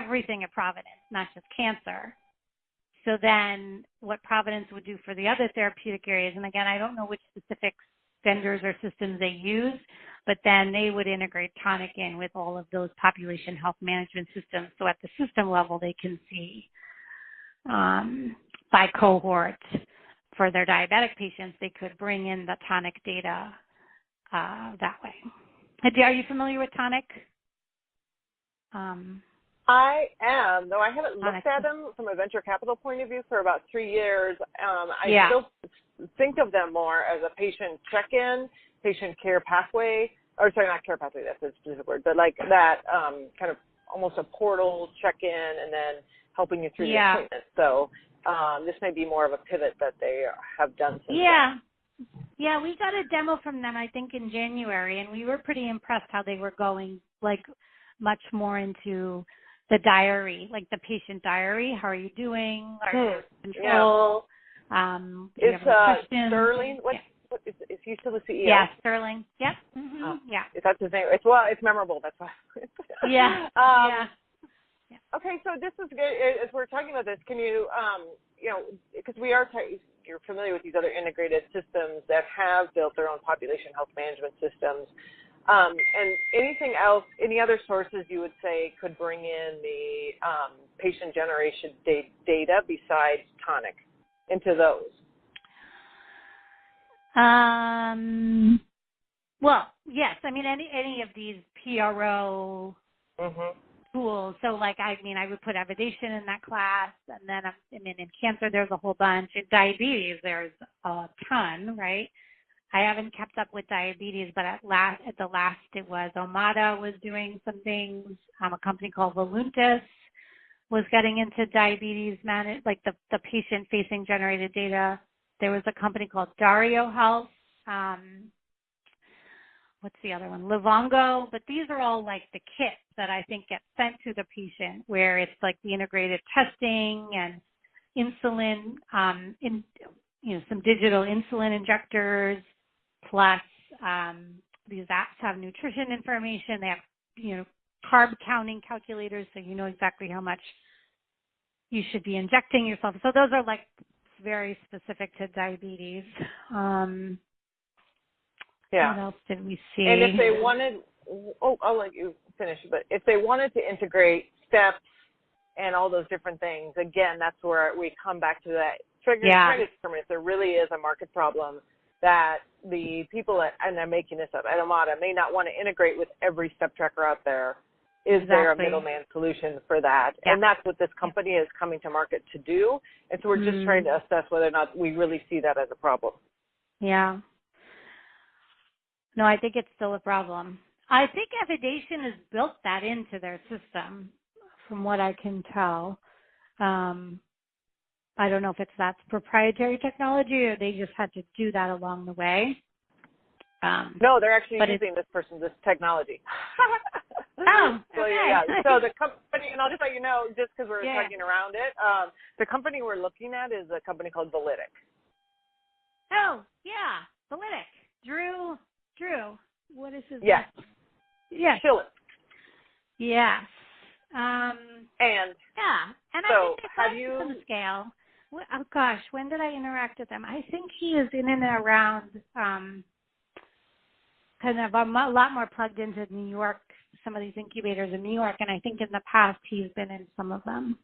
everything at Providence, not just cancer. So then what Providence would do for the other therapeutic areas, and again, I don't know which specific vendors or systems they use, but then they would integrate Tonic in with all of those population health management systems. So at the system level, they can see by cohort for their diabetic patients, they could bring in the Tonic data that way. Are you familiar with Tonic? I am, though I haven't looked at them from a venture capital point of view for about 3 years. I still think of them more as a patient check-in, patient care pathway, or sorry, not care pathway, that's a specific word, but like that kind of almost a portal check-in and then helping you through the appointment. So this may be more of a pivot that they have done since then. Yeah, we got a demo from them, I think, in January, and we were pretty impressed how they were going, like, much more into the diary, like the patient diary. How are you doing? Are you in control? It's Sterling. What is he still the CEO? Yeah, Sterling. Yep. Mm-hmm. Yeah. That's his name. It's memorable. That's why. Okay, so this is good. As we're talking about this, can you, because you're familiar with these other integrated systems that have built their own population health management systems. And anything else, any other sources you would say could bring in the patient generation data besides Tonic into those? Well, yes. I mean, any of these PRO tools. So, like, I would put evidation in that class, and then, in cancer, there's a whole bunch. In diabetes, there's a ton, right? I haven't kept up with diabetes, but at the last it was Omada was doing some things. A company called Voluntis was getting into diabetes like the patient-facing generated data. There was a company called Dario Health. What's the other one? Livongo. But these are all like the kits that I think get sent to the patient, where it's like the integrated testing and insulin, some digital insulin injectors. Plus, these apps have nutrition information. They have, carb counting calculators, so you know exactly how much you should be injecting yourself. So those are like very specific to diabetes. What else did we see? And if they wanted, I'll let you finish, but if they wanted to integrate steps and all those different things, again, that's where we come back to that trying to determine if there really is a market problem that the people and I'm making this up, at Omada may not want to integrate with every step tracker out there. Is there a middleman solution for that? Yeah. And that's what this company is coming to market to do. And so we're just trying to assess whether or not we really see that as a problem. Yeah. No, I think it's still a problem. I think Evidation has built that into their system, from what I can tell. I don't know if that's proprietary technology or they just had to do that along the way. No, they're actually using this technology. So, okay. So the company, and I'll just let you know, just because we're talking around it, the company we're looking at is a company called Validic. Oh, yeah, Validic. Drew, what is his name? Yes. Schilling. Yes. And I think they put on the scale. Oh gosh, when did I interact with them? I think he is in and around, kind of a lot more plugged into New York, some of these incubators in New York, and I think in the past he's been in some of them.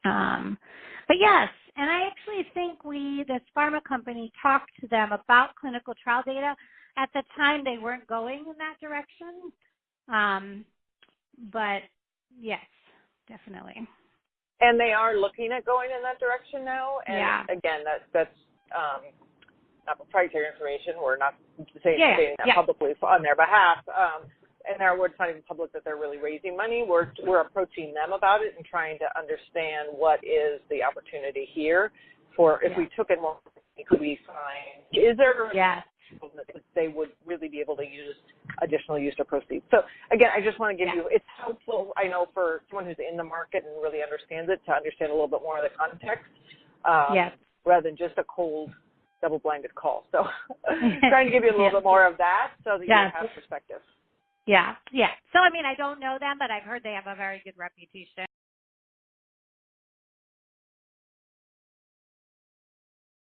But yes, and I actually think this pharma company talked to them about clinical trial data. At the time, they weren't going in that direction, but yes, definitely. And they are looking at going in that direction now. And again, that's not proprietary information. We're not saying that publicly on their behalf. And it's not even public that they're really raising money. We're approaching them about it and trying to understand what is the opportunity here for if we took it more, could we find, is there that they would really be able to use additional use of proceeds. So again, I just want to give you, it's helpful, I know, for someone who's in the market and really understands it to understand a little bit more of the context rather than just a cold double-blinded call. So trying to give you a little bit more of that so that you have perspective. Yeah. So, I don't know them, but I've heard they have a very good reputation.